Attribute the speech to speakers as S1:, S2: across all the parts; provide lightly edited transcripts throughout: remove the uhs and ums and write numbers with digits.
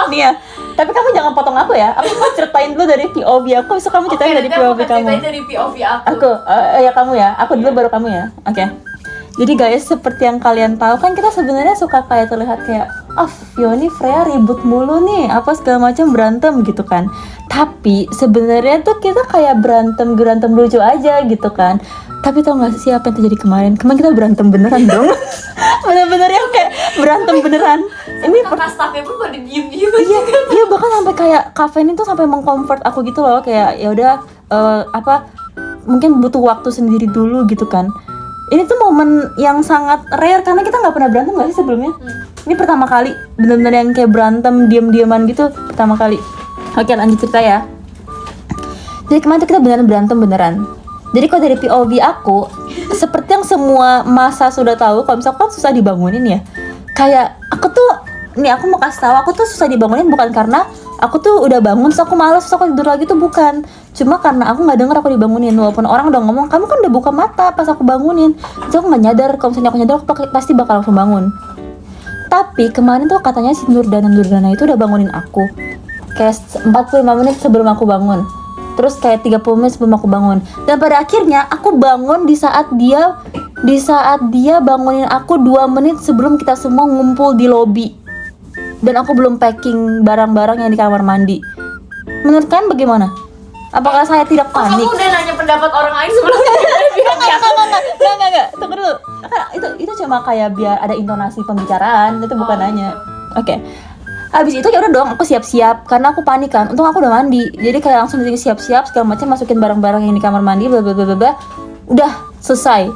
S1: Nih ya, tapi kamu jangan potong aku ya. Aku mau ceritain dulu dari POV aku, so kamu ceritain dari POV kamu.
S2: Ceritain dari POV aku.
S1: Ya kamu ya. Aku dulu baru kamu ya. Oke. Jadi guys, seperti yang kalian tahu kan kita sebenarnya suka kayak terlihat kayak Fioni Freya ribut mulu nih, apa segala macam berantem gitu kan. Tapi sebenarnya tuh kita kayak berantem lucu aja gitu kan. Tapi tau gak sih apa yang terjadi kemarin? Kemarin kita berantem beneran dong. Bener-bener yang kayak berantem beneran. Ini
S2: kakak staffnya pun pada diem-diem.
S1: Iya bahkan sampai kayak Kak Feni tuh sampai mengcomfort aku gitu loh, kayak ya udah mungkin butuh waktu sendiri dulu gitu kan. Ini tuh momen yang sangat rare karena kita nggak pernah berantem nggak sih sebelumnya? Ini pertama kali bener-bener yang kayak berantem diam-diaman gitu pertama kali. Oke lanjut cerita ya. Jadi kemarin tuh kita beneran berantem beneran. Jadi kalau dari POV aku, seperti yang semua masa sudah tahu, kalau misalkan kan susah dibangunin ya. Kayak aku tuh, nih aku mau kasih tahu, aku tuh susah dibangunin bukan karena aku tuh udah bangun, terus aku malas, terus aku tidur lagi tuh bukan. Cuma karena aku nggak denger aku dibangunin, walaupun orang udah ngomong, kamu kan udah buka mata pas aku bangunin. Jadi aku nggak nyadar, kalau misalnya aku nyadar aku pasti bakal langsung bangun. Tapi kemarin tuh katanya si Nurdana itu udah bangunin aku kayak 45 menit sebelum aku bangun. Terus kayak 30 menit sebelum aku bangun. Dan pada akhirnya aku bangun di saat dia bangunin aku 2 menit sebelum kita semua ngumpul di lobi. Dan aku belum packing barang-barang yang di kamar mandi. Menurut kalian bagaimana? Apakah saya tidak panik?
S2: Kamu udah nanya pendapat orang lain sebelumnya?
S1: Enggak. Tunggu dulu. Itu cuma kayak biar ada intonasi pembicaraan, itu bukan nanya. Oke. Habis itu ya udah dong aku siap-siap karena aku panik kan. Untung aku udah mandi. Jadi kayak langsung siap-siap segala macam, masukin barang-barang yang di kamar mandi bla bla bla bla. Udah selesai.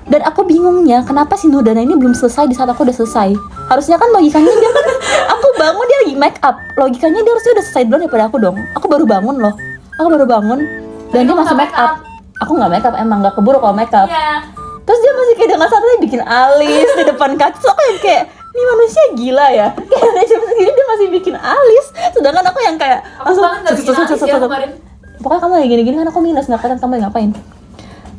S1: Dan aku bingungnya kenapa si Nurdana ini belum selesai di saat aku udah selesai. Harusnya kan logikanya dia kan aku bangun dia lagi make up. Logikanya dia harusnya udah selesai duluan daripada aku dong. Aku baru bangun loh. Dan dia masih make up. Aku nggak make up, emang nggak keburu kalau make up.
S2: Iya.
S1: Terus dia masih kayak dengan santai bikin alis di depan kaca. So kayak ini manusia gila ya. Kayak jam segini dia masih bikin alis. Sedangkan aku yang kayak
S2: Aku banget gak bikin alis ya kemarin.
S1: Pokoknya kamu lagi gini-gini kan aku minus, nggak kelihatan kamu lagi ngapain.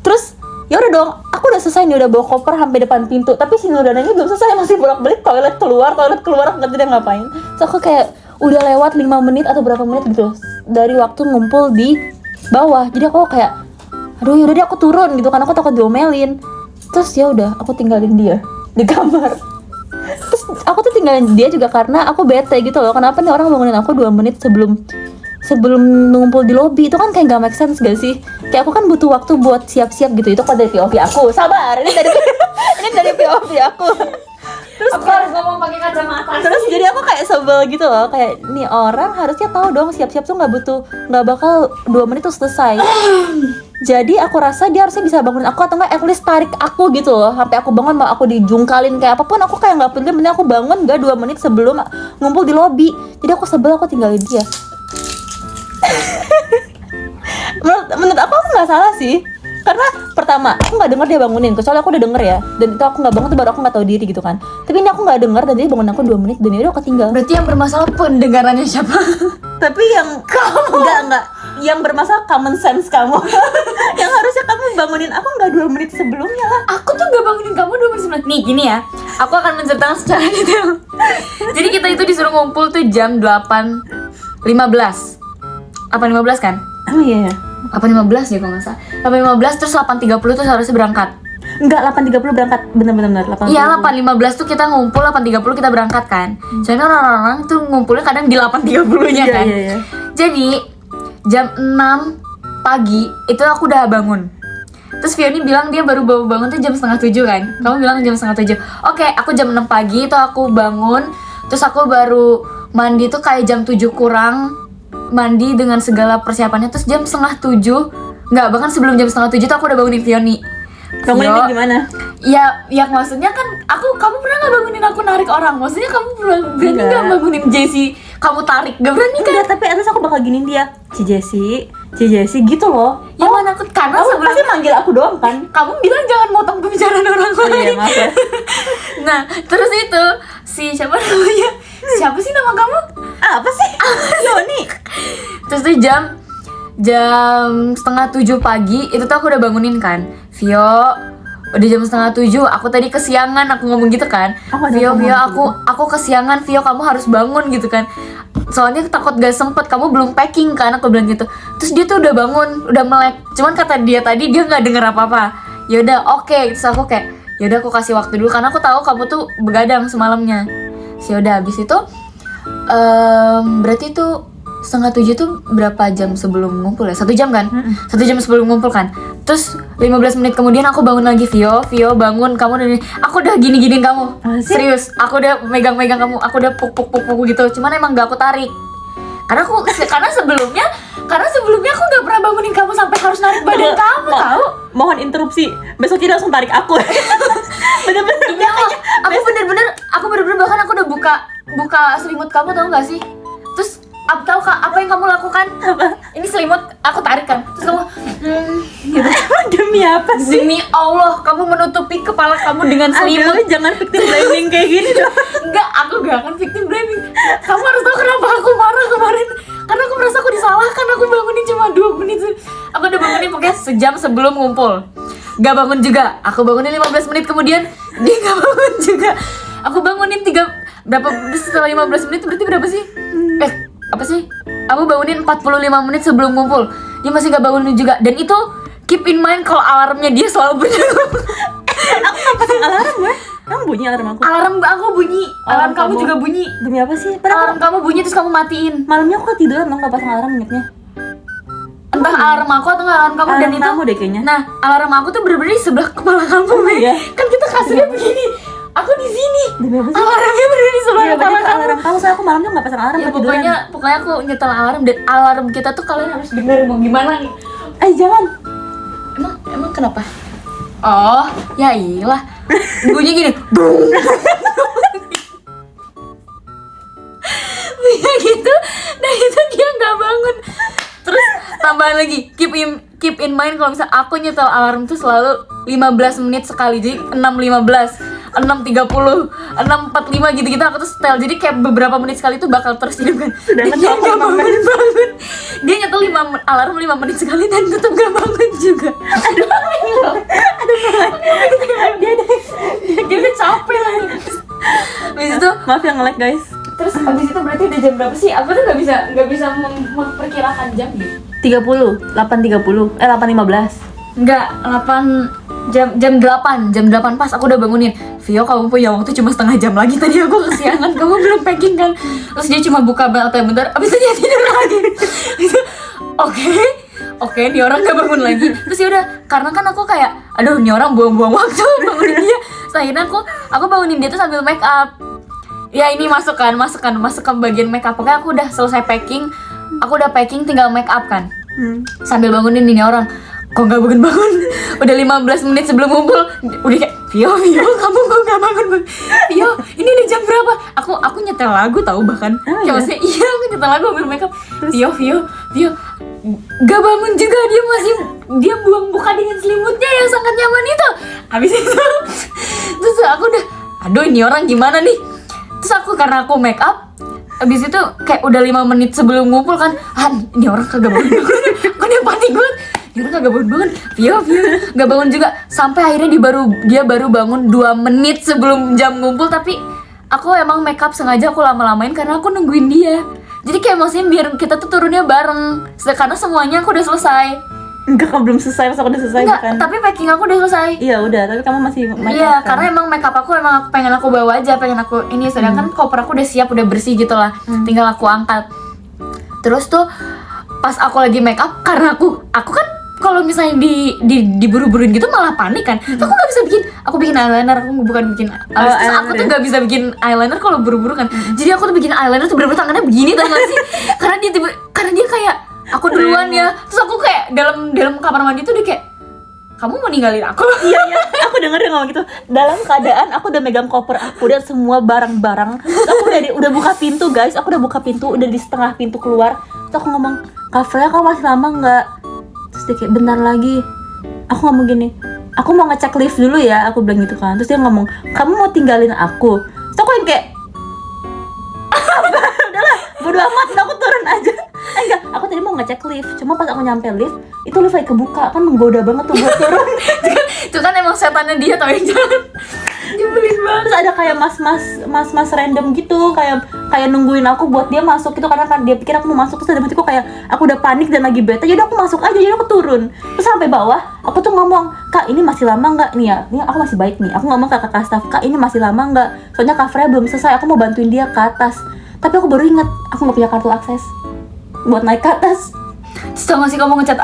S1: Terus ya udah dong, aku udah selesai nih, udah bawa koper sampai depan pintu. Tapi si Nurdana ini belum selesai, masih bolak-balik toilet keluar, aku nggak tahu dia ngapain. So aku kayak udah lewat 5 menit atau berapa menit gitu dari waktu ngumpul di bawah. Jadi aku kayak aduh yaudah deh aku turun gitu kan, aku takut diomelin. Terus ya udah aku tinggalin dia di kamar. Terus aku tuh tinggalin dia juga karena aku bete gitu loh. Kenapa nih orang bangunin aku 2 menit sebelum ngumpul di lobi. Itu kan kayak gak make sense gak sih? Kayak aku kan butuh waktu buat siap-siap gitu. Itu kan dari POV aku. Sabar, ini dari POV aku. Terus
S2: aku harus ngomong pakai kacamata.
S1: Terus jadi aku kayak sebel gitu loh. Kayak nih orang harusnya tahu dong siap-siap tuh nggak bakal 2 menit tuh selesai. Jadi aku rasa dia harusnya bisa bangunin aku atau enggak at least tarik aku gitu loh sampai aku bangun, mau aku dijungkalin kayak apapun aku kayak nggak peduli, mending aku bangun gak 2 menit sebelum ngumpul di lobi. Jadi aku sebel, aku tinggalin dia. menurut aku nggak salah sih, karena pertama aku nggak denger dia bangunin, kecuali aku udah denger ya, dan itu aku nggak bangun tuh baru aku nggak tahu diri gitu kan. Tapi ini aku nggak denger dan dia bangun aku 2 menit dan dia udah ketinggal.
S2: Berarti yang bermasalah pendengarannya siapa?
S1: Tapi yang kamu enggak yang bermasalah common sense kamu. Yang harusnya kamu bangunin aku nggak 2 menit sebelumnya lah.
S2: Aku tuh gak bangunin kamu 2 menit sebelum. Nih gini ya, aku akan menceritakan secara detail. Jadi kita itu disuruh ngumpul tuh jam 8.15 kan?
S1: Oh iya ya.
S2: 8.15 ya kalau nggak salah. 8.15 terus 8.30 tuh harusnya berangkat.
S1: Enggak, 8.30 berangkat, bener-bener 8.30.
S2: Iya, 8.15 tuh kita ngumpul, 8.30 kita berangkat kan. Soalnya orang-orang tuh ngumpulnya kadang di 8.30-nya kan.
S1: Iya.
S2: Jadi jam 6 pagi itu aku udah bangun. Terus Fioni bilang dia baru bangun tuh jam 6:30 kan. Kamu bilang jam 6:30. Oke, aku jam 6 pagi itu aku bangun. Terus aku baru mandi tuh kayak jam 7 kurang. Mandi dengan segala persiapannya. Terus jam 6:30, enggak, bahkan sebelum jam 6:30 tuh aku udah bangunin Fioni.
S1: Kamu ini gimana?
S2: Ya maksudnya kan kamu pernah nggak bangunin aku narik orang? Maksudnya kamu berani nggak bangunin Jessie? Kamu tarik, gak berani kan?
S1: Enggak, tapi atas aku bakal giniin dia. Ci Jessie gitu loh.
S2: Ya mana aku, karena
S1: Kamu
S2: sebelum
S1: pasti manggil aku doang kan?
S2: kamu bilang jangan motong pembicaraan orang lain.
S1: Iya, maaf ya.
S2: Nah, terus itu siapa namanya? Siapa sih nama kamu?
S1: Apa sih? Yoni.
S2: Terus tuh jam 6:30 pagi itu tuh aku udah bangunin kan. Vio, udah jam setengah 7, aku tadi kesiangan, aku ngomong gitu kan. Vio, aku kesiangan, Vio kamu harus bangun gitu kan. Soalnya takut gak sempet, kamu belum packing kan, aku bilang gitu. Terus dia tuh udah bangun, udah melek. Cuman kata dia tadi dia nggak denger apa-apa. Yaudah oke, terus aku kayak yaudah aku kasih waktu dulu karena aku tahu kamu tuh begadang semalamnya. Yaudah habis itu berarti tuh setengah 7 tuh berapa jam sebelum ngumpul ya? 1 jam kan? 1 jam sebelum ngumpul kan? Terus 15 menit kemudian aku bangun lagi, Vio bangun, kamu udah, aku udah gini-giniin kamu. Serius, aku udah megang-megang kamu, aku udah puk gitu. Cuman emang gak aku tarik. Karena sebelumnya aku gak pernah bangunin kamu sampai harus narik badan kamu, tahu?
S1: Mohon interupsi, besok tidak langsung tarik aku. Bener-bener.
S2: Iya, aku bener-bener bahkan aku udah buka selimut kamu, tahu gak sih? Terus tahu kak apa yang kamu lakukan?
S1: Apa?
S2: Ini selimut aku tarik kan, terus kamu
S1: Gitu. Demi apa sih?
S2: demi Allah kamu menutupi kepala kamu dengan selimut.
S1: Aduh, jangan victim blaming kayak gini dong.
S2: Enggak, aku gak akan victim blaming. Kamu harus tahu kenapa aku marah kemarin. Karena aku merasa aku disalahkan, aku bangunin cuma 2 menit. Aku udah bangunin pokoknya sejam sebelum ngumpul. Gak bangun juga, aku bangunin 15 menit kemudian dia gak bangun juga. Aku bangunin setelah 15 menit berarti berapa sih? Apa sih? Aku bangunin 45 menit sebelum ngumpul. Dia masih gak bangunin juga. Dan itu keep in mind kalau alarmnya dia selalu bunyi.
S1: Aku gak pasang alarm ya? Kamu bunyi alarm aku?
S2: Alarm aku bunyi, alarm kamu juga bunyi.
S1: Demi apa sih?
S2: Alarm kamu bunyi terus kamu matiin.
S1: Malamnya aku ketiduran dong gak pasang alarm ingetnya.
S2: Entah alarm aku atau nggak alarm kamu.
S1: Alarm
S2: dan itu
S1: kamu deh kayaknya.
S2: Nah, alarm aku tuh bener-bener di sebelah kepala kamu, Mei.
S1: Iya.
S2: Kan kita kasurnya begini. Aku di sini.
S1: Demi apa sih?
S2: Alarmnya bener di sebelah
S1: Iya,
S2: kepala
S1: berarti
S2: kamu.
S1: alarm kamu, soalnya aku malamnya gak pasang alarm,
S2: Ya
S1: ketiduran.
S2: pokoknya aku nyetel alarm, dan alarm kita tuh kalian harus denger mau gimana nih.
S1: Jangan.
S2: Emang kenapa? Oh, ya iyalah. Bunyi gini. Bung. Ya gitu. Nah itu dia nggak bangun. Terus tambahan lagi, keep in mind kalau misal aku nyetel alarm tuh selalu 15 menit sekali. Jadi 6.15, 6.30, 6.45 gitu-gitu aku tuh setel. Jadi kayak beberapa menit sekali tuh bakal terus hidup kan. Dan dia nggak bangun. Dia nyetel alarm 5 menit sekali dan tetap gak bangun juga. Aduh, dia udah capek lah. Habis itu
S1: Maaf yang nge-lag guys.
S2: terus habis itu berarti udah jam berapa sih? Aku tuh gak bisa memperkirakan jam deh.
S1: 8.15.
S2: Enggak, 8 jam 8 pas aku udah bangunin. Vio, kamu punya waktu cuma setengah jam lagi, tadi aku kesiangan, kamu belum packing kan. Terus dia cuma buka BLT bentar, abis itu dia tidur lagi. Oke, dia orang gak bangun lagi. Terus yaudah, karena kan aku kayak aduh, ini orang buang-buang waktu bangunin dia. Terus akhirnya aku bangunin dia tuh sambil make up. Ya ini masuk ke bagian make up. Pokoknya aku udah selesai packing. Aku udah packing, tinggal make up kan. Sambil bangunin ini orang. Kok gak bangun-bangun? Udah 15 menit sebelum ngumpul. Udah kayak, Vio, kamu kok gak bangun? Vio, ini udah jam berapa? Aku nyetel lagu tahu bahkan. Kayak maksudnya, iya aku nyetel lagu ambil make up. Vio gak bangun juga, dia buka dengan selimutnya yang sangat nyaman itu. Habis itu terus aku udah, aduh ini orang gimana nih. Terus karena aku make up, habis itu kayak udah 5 menit sebelum ngumpul kan, ini orang kagak bangun. Aku dia panik banget. Dia orang kagak bangun. Vio gak bangun juga. Sampai akhirnya dia baru bangun 2 menit sebelum jam ngumpul. Tapi aku emang make up sengaja aku lama-lamain karena aku nungguin dia. Jadi kayak maksudnya biar kita tuh turunnya bareng. Karena semuanya aku udah selesai.
S1: Enggak, kamu belum selesai, pas aku udah selesai.
S2: Enggak,
S1: bukan?
S2: tapi packing aku udah selesai.
S1: Iya udah, tapi kamu masih
S2: Iya, karena emang make up aku pengen aku bawa aja, pengen aku ini. Sedangkan koper aku udah siap, udah bersih gitu lah. Tinggal aku angkat. Terus tuh pas aku lagi make up, karena aku kan kalau misalnya diburu-buruin gitu malah panik kan. Tuh aku gak bisa bikin eyeliner, aku bukan bikin alis. Terus aku tuh gak bisa bikin eyeliner kalau buru-buru kan. Jadi aku tuh bikin eyeliner tuh bener-bener tangannya begini, tau gak sih? Karena dia kayak aku duluan ya. Terus aku kayak dalam kamar mandi tuh dia kayak, kamu mau ninggalin aku?
S1: Iya, aku denger dia ngomong gitu. Dalam keadaan aku udah megang koper aku dan semua barang-barang. Terus aku udah buka pintu guys, udah di setengah pintu keluar. Terus aku ngomong, Kak Freya kamu masih lama nggak? Terus dia kayak, bentar lagi. Aku ngomong gini, aku mau ngecek lift dulu ya, aku bilang gitu kan. Terus dia ngomong, kamu mau tinggalin aku? Terus aku yang kayak, udahlah, bodo amat, aku turun aja. Enggak, aku tadi mau ngecek lift, cuma pas aku nyampe lift, itu lift lagi kebuka, kan menggoda banget tuh buat turun.
S2: Itu kan emang setannya dia tau yang jalan. Nyebelin banget.
S1: Terus ada kayak mas random gitu, kayak nungguin aku buat dia masuk gitu, karena kan dia pikir aku mau masuk. Terus dalam hatiku kayak aku udah panik dan lagi bete, jadi aku masuk aja, jadi aku turun. Terus sampai bawah aku tuh ngomong, "Kak, ini masih lama nggak nih ya? Ini aku masih baik nih." Aku ngomong ke kakak staff, "Kak, ini masih lama nggak? Soalnya Kak Freya belum selesai, aku mau bantuin dia ke atas." Tapi aku baru ingat aku nggak punya kartu akses buat naik ke atas.
S2: Terus tau gak sih kamu ngechat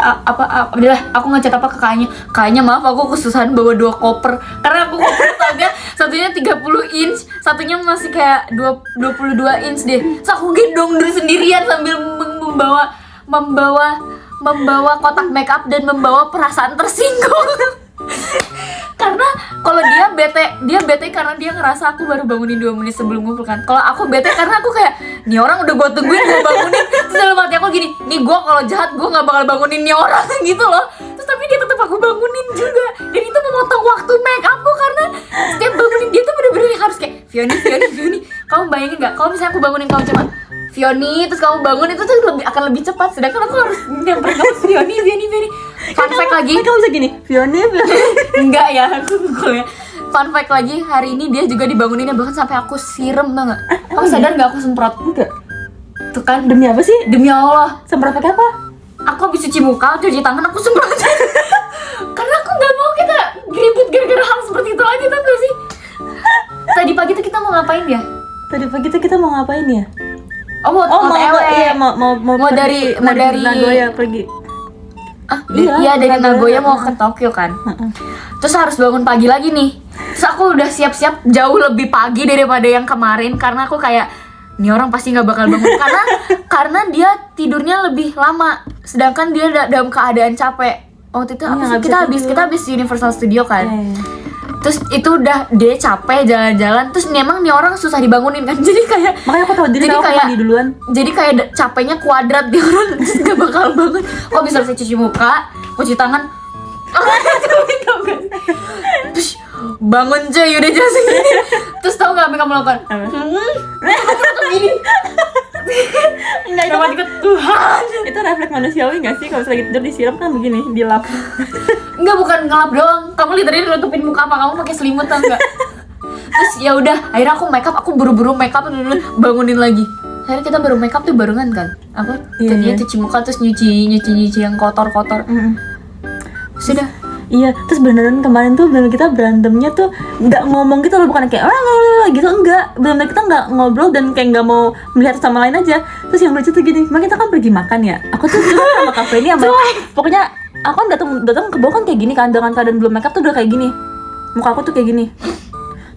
S2: udah aku ngechat apa ke kakaknya, maaf aku kesusahan bawa 2 koper karena aku kopernya satunya 30 inch, satunya masih kayak 22 inch deh. Terus aku gendong dulu sendirian sambil membawa kotak makeup dan membawa perasaan tersinggung. Karena kalau dia bete karena dia ngerasa aku baru bangunin 2 menit sebelum ngumpul kan. Kalau aku bete karena aku kayak, nih orang udah gue tungguin gue bangunin. Terus dalam hati aku gini, nih gue kalau jahat gue nggak bakal bangunin nih orang gitu loh. Terus tapi dia tetap aku bangunin juga. Dan itu memotong waktu make upku karena setiap bangunin dia tuh bener-bener harus kayak Fioni. Kamu bayangin nggak? Kalau misalnya aku bangunin kamu cuma Fioni, terus kamu bangun itu tuh akan lebih cepat. Sedangkan aku harus nyamperin kamu Fioni. Fun fact lagi.
S1: Kamu bisa gini, Fioni.
S2: Enggak ya, aku ya. Fun fact lagi, hari ini dia juga dibanguninnya bahkan sampai aku siram, tau gak? Kamu sadar gak aku semprot?
S1: Enggak.
S2: Tuh kan,
S1: Demi apa sih?
S2: demi Allah.
S1: Semprot pakai apa?
S2: Aku habis cuci muka, cuci tangan, aku semprot. Karena aku gak mau kita ribut gara-gara hal seperti itu lagi, tau gak sih? Tadi pagi tuh kita mau ngapain ya?
S1: Tadi pagi tuh kita mau ngapain ya?
S2: Mau
S1: Iya, mau
S2: dari
S1: Nagoya pergi.
S2: Iya dari Nagoya mau ke Tokyo kan. Terus harus bangun pagi lagi nih. Terus aku udah siap-siap jauh lebih pagi daripada yang kemarin karena aku kayak nih orang pasti nggak bakal bangun karena dia tidurnya lebih lama sedangkan dia dalam keadaan capek. Waktu itu kita habis Universal Studio kan. Terus itu udah dia capek jalan-jalan, terus emang nih orang susah dibangunin kan. Jadi kayak
S1: Makanya aku tahu diri aku mandi duluan.
S2: Jadi kayak capeknya kuadrat dia orang terus gak bakal bangun. Kok bisa saya cuci muka, cuci tangan. Terus bangun cuy udah jam segini. Terus tahu gak apa yang kamu lakukan? Gini.
S1: Enggak, itu kan
S2: Tuhan.
S1: itu refleks manusiawi nggak sih? Kalau lagi tidur disiram kan begini, dilap.
S2: Enggak, bukan ngelap doang. Kamu literally nutupin muka apa kamu pakai selimut tau enggak? Terus ya udah, akhirnya aku make up, aku buru-buru make up dulu bangunin lagi. Akhirnya kita baru make up tuh barengan kan. Aku tadinya cuci muka terus nyuci yang kotor-kotor. Sudah.
S1: Iya, terus beneran kemarin tuh bener kita berantemnya tuh nggak ngomong gitu loh, bukan kayak gitu, enggak, bener kita nggak ngobrol dan kayak nggak mau melihat sama lain aja. Terus yang lucu tuh gini, kemarin kita kan pergi makan ya, aku tuh dulu sama kafe ini sama pokoknya aku kan datang ke bawah kan kayak gini kan, dengan keadaan belum makeup tuh udah kayak gini, muka aku tuh kayak gini.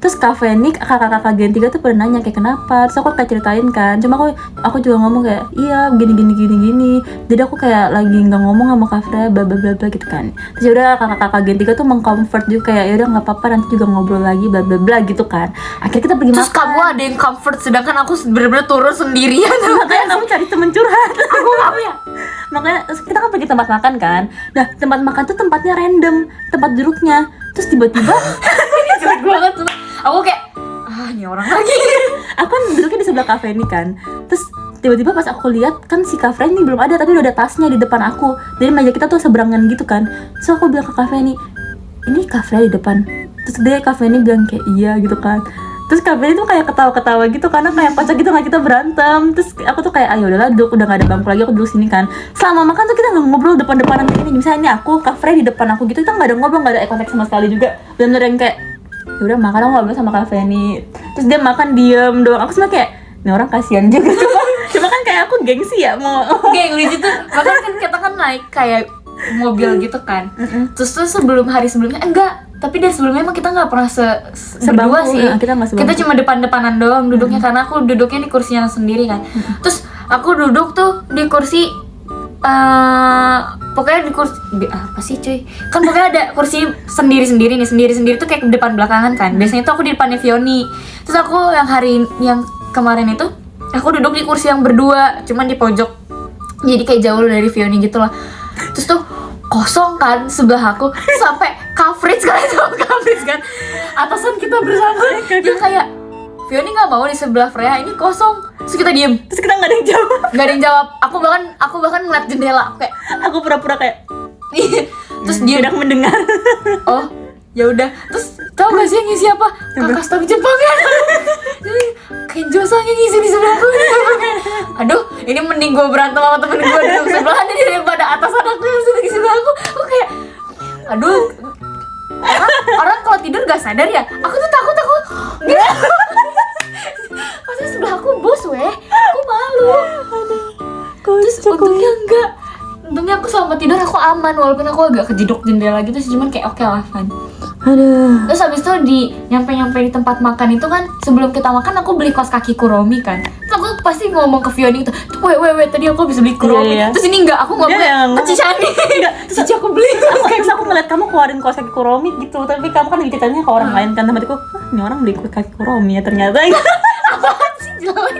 S1: Terus kafe ini kakak-kakak Gen 3 tuh pernah nanya kayak kenapa, terus aku kayak ceritain kan, cuma aku juga ngomong kayak iya gini, jadi aku kayak lagi nggak ngomong sama Kak Freya bla bla bla gitu kan. Terus udah kakak-kakak Gen 3 tuh mengcomfort juga kayak ya udah nggak apa-apa nanti juga ngobrol lagi bla bla bla gitu kan. Akhirnya kita pergi
S2: terus
S1: makan.
S2: Kamu ada yang comfort sedangkan aku bener-bener turun sendirian.
S1: Makanya kamu cari temen curhat.
S2: Aku nggak punya.
S1: Makanya kita kan pergi tempat makan kan. Nah tempat makan tuh tempatnya random, tempat duduknya. Terus tiba-tiba
S2: Ini jelek banget tuh. Aku kayak nih orang lagi.
S1: Aku kan duduknya di sebelah kafe ini kan. Terus tiba-tiba pas aku lihat kan si kafe ini belum ada, tapi udah ada tasnya di depan aku. Jadi meja kita tuh seberangan gitu kan. Terus aku bilang ke kafe ini kafe di depan. Terus dia kafe ini bilang kayak iya gitu kan. Terus kafe ini tuh kayak ketawa-ketawa gitu karena kayak kocak gitu nggak kita berantem. Terus aku tuh kayak ayo udahlah duduk, udah nggak ada bangku lagi, aku duduk sini kan. Selama makan tuh kita nggak ngobrol depan-depanan kayak gini. Misalnya ini aku kafe di depan aku gitu, kita nggak ada ngobrol, nggak ada eye contact sama sekali juga. Bener-bener yang kayak ya udah makan, aku ngobrol sama kafe ini. Terus dia makan diem doang. Aku cuma kayak ini orang kasihan juga. Cuma kan kayak aku gengsi ya mau.
S2: Geng lucu tuh. Bahkan kan kita kan naik kayak mobil gitu kan. Terus tuh hari sebelumnya enggak. Tapi dari sebelumnya emang kita nggak pernah berdua sih. Kita cuma depan-depanan doang duduknya karena aku duduknya di kursi yang sendiri kan. Terus aku duduk tuh di kursi pokoknya di kursi apa sih cuy? Kan pokoknya ada kursi sendiri-sendiri tuh kayak depan belakangan kan. Biasanya tuh aku di depannya Fioni. Terus aku yang kemarin itu aku duduk di kursi yang berdua, cuman di pojok. Jadi kayak jauh dari Fioni gitu lah. Terus tuh kosong kan sebelah aku sampai coverage kan. Atasan kita bersama dia kayak Fioni nggak mau di sebelah Freya, ini kosong. Terus kita diem.
S1: Terus kita nggak ada yang jawab.
S2: Nggak ada yang jawab. Aku bahkan ngeliat jendela.
S1: Aku pura-pura kayak
S2: terus dia
S1: tidak mendengar.
S2: Oh Ya udah, terus tau gak sih yang ngisi apa? Kakak staf Jepangan. Kenjo sang yang ngisi di sebelahku. Aduh, ini mending gue berantem sama temen gue di sebelah nih daripada atasan aku yang sedang di sebelahku. Aku kayak, aduh, orang kalau tidur gak sadar ya. Aku tuh takut gitu. Masa sebelah aku bos weh, aku malu. Terus untungnya enggak. Untungnya aku selama tidur aku aman, walaupun aku agak kejedok jendela gitu sih, cuman kayak oke lah, fine.
S1: Aduh.
S2: Terus habis itu di nyampe di tempat makan itu kan, sebelum kita makan aku beli kaos kaki Kuromi kan. Terus aku pasti ngomong ke Fioni gitu, weh tadi aku habis beli Kuromi.
S1: Iya.
S2: Terus ini enggak, aku ngomong ke Cicani. Terus Cici aku beli.
S1: Terus aku ngeliat kamu keluarin kaos kaki Kuromi gitu, tapi kamu kan lagi ceritanya ke orang lain kan, tempatku, ini orang beli kaos kaki Kuromi ya ternyata.
S2: Apaan sih, jelek.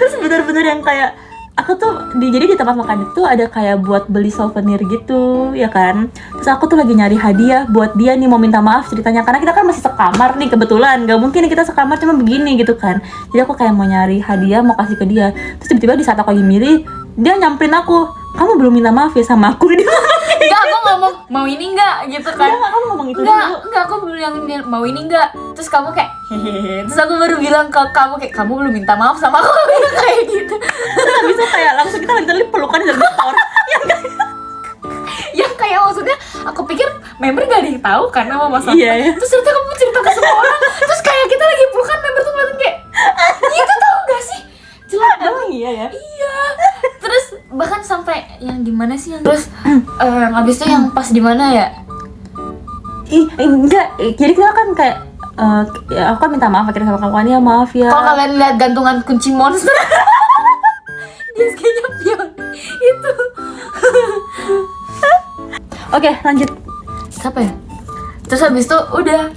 S1: Terus bener-bener yang kayak aku tuh jadi di tempat makan itu ada kayak buat beli souvenir gitu ya kan. Terus aku tuh lagi nyari hadiah buat dia nih, mau minta maaf ceritanya karena kita kan masih sekamar nih kebetulan, gak mungkin nih kita sekamar cuma begini gitu kan. Jadi aku kayak mau nyari hadiah mau kasih ke dia. Terus tiba-tiba di saat aku lagi milih, dia nyamperin aku, kamu belum minta maaf ya sama aku.
S2: Enggak, aku ngomong mau ini enggak gitu kan.
S1: Enggak, kamu ngomong itu
S2: enggak, aku bilang mau ini enggak. Terus kamu kayak hehehe. Terus aku baru bilang ke kamu kayak, kamu belum minta maaf sama aku. Kayak gitu.
S1: Terus habis itu kayak langsung kita literally pelukan di dalam store.
S2: Yang kayak maksudnya aku pikir member gak ada yang tahu kan sama masalah.
S1: Iya.
S2: Terus ternyata kamu cerita ke semua orang. Terus kayak kita lagi pelukan, member tuh ngeliatin kayak gitu, tahu gak sih? Jelek banget.
S1: Iya ya.
S2: Iya. Terus bahkan sampai yang di mana sih yang terus habis itu yang pas di mana ya?
S1: Enggak. Jadi kita kan kayak ya, aku kan minta maaf akhirnya sama kamu, ya maaf ya.
S2: Kalau kalian lihat gantungan kunci monster, dia kayaknya pion itu.
S1: Oke, lanjut.
S2: Siapa ya? Terus habis itu udah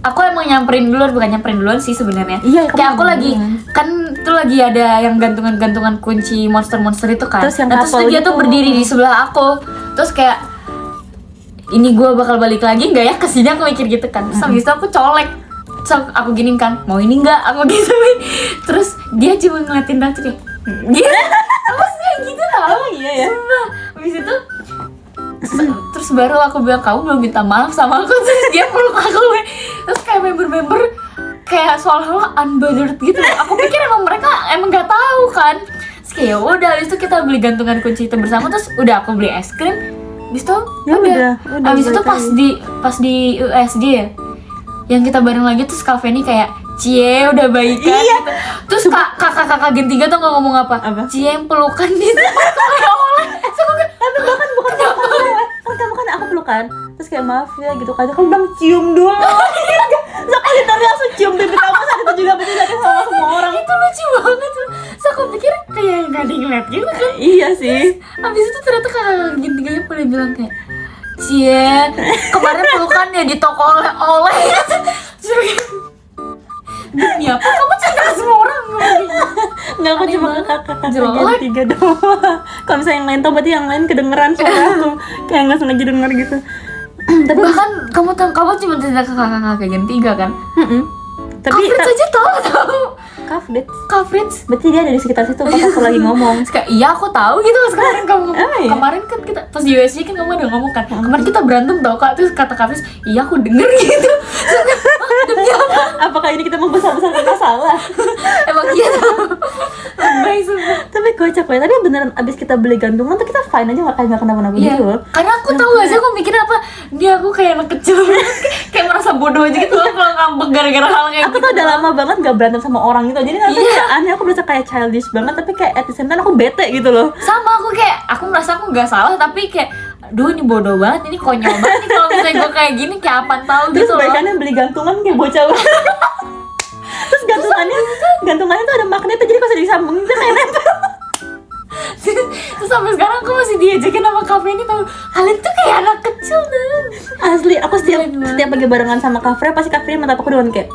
S2: aku emang nyamperin duluan, bukan nyamperin duluan sih sebenarnya.
S1: Iya,
S2: kayak aku lagi kan itu lagi ada yang gantungan kunci monster itu kan.
S1: Terus yang
S2: nah, terus dia
S1: gitu.
S2: tuh berdiri di sebelah aku. Terus kayak ini gue bakal balik lagi nggak ya kesini, aku mikir gitu kan. Terus habis itu aku colek. Terus aku gini kan, mau ini nggak? Aku gitu. Terus dia cuma ngeliatin aja kayak gitu. Apa sih kayak gitu tau?
S1: Iya ya.
S2: Sumpah. Habis itu terus baru aku bilang, kamu belum minta maaf sama aku. Terus dia peluk aku. Terus kayak member kayak seolah-olah unbothered gitu. Aku pikir emang mereka emang nggak tahu kan. Terus kayak udah, habis itu kita beli gantungan kunci itu bersama. Terus udah aku beli es krim. Habis itu
S1: Ya udah,
S2: habis itu
S1: balik
S2: pas di USD ya, yang kita bareng lagi. Terus Kak Feni kayak, Cie udah baikan
S1: Iya.
S2: gitu. Terus kakak Gen 3 tuh nggak ngomong apa? Cie yang pelukan di tempat oleh-oleh.
S1: Tapi bahkan bukan kamu kan aku pelukan. Terus kayak maaf ya gitu kan. Kamu bilang cium dulu. Terus aku literally langsung cium bibir kamu saat itu juga betul sama semua orang.
S2: Itu lucu banget. Terus aku pikir kayak nggak ada yang ngeliat gitu kan.
S1: Iya sih.
S2: Habis itu ternyata kakak Gen 3 nya pada bilang kayak, Cie kemarin pelukan ya di toko oleh-oleh. Demi apa kamu cerita ke semua orang?
S1: Nggak, aku cuma ke kakak Gen 3 doang. Kalau misalnya yang lain tau, berarti yang lain kedengeran suara aku. Kayak nggak sengaja denger gitu.
S2: Tapi bahkan kamu cuma cerita ke kakak Gen 3 kan?
S1: Tapi
S2: Kafrit aja tahu. Kafrit.
S1: Berarti dia ada di sekitar situ pas aku lagi ngomong.
S2: Kayak iya aku tahu gitu pas kemarin kamu ngomong.
S1: Iya?
S2: Kemarin kan kita pas di USG kan kamu ada ngomong kan. Kemarin kita berantem tau Kak. Terus kata Kafrit, iya aku denger gitu. Demi apa?
S1: Apakah ini kita membesar-besarkan masalah?
S2: Emang iya tau. Baik sumpah.
S1: Tapi kocak ya. Tapi beneran abis kita beli gantungan tuh kita fine aja, nggak kenapa-napa
S2: Iya,
S1: gitu loh.
S2: karena aku tahu gak sih, aku mikir apa, dia aku kayak anak kecil. Kayak merasa bodoh aja gitu loh kalau ngambek gara-gara hal kayak
S1: Aku
S2: gitu.
S1: tuh udah lama banget gak berantem sama orang gitu. Jadi rasanya kayak aneh, aku berasa kayak childish banget. Tapi kayak at the same time aku bete gitu loh.
S2: Sama aku kayak, aku merasa aku gak salah tapi kayak, duh ini bodoh banget, ini konyol banget nih kalau misalnya gue kayak gini, kayak apaan tahu
S1: Terus
S2: gitu loh.
S1: baikannya beli gantungan kayak bocah banget. Terus gantungannya tuh ada magnetnya, jadi kalau sudah disambungin tuh kayak nempel.
S2: Terus sampai sekarang aku masih diajakin sama kafe ini, tau, kalian tuh kayak anak kecil dah.
S1: Asli, aku setiap lagi barengan sama Kafre, pasti Kafre mata aku dengan kayak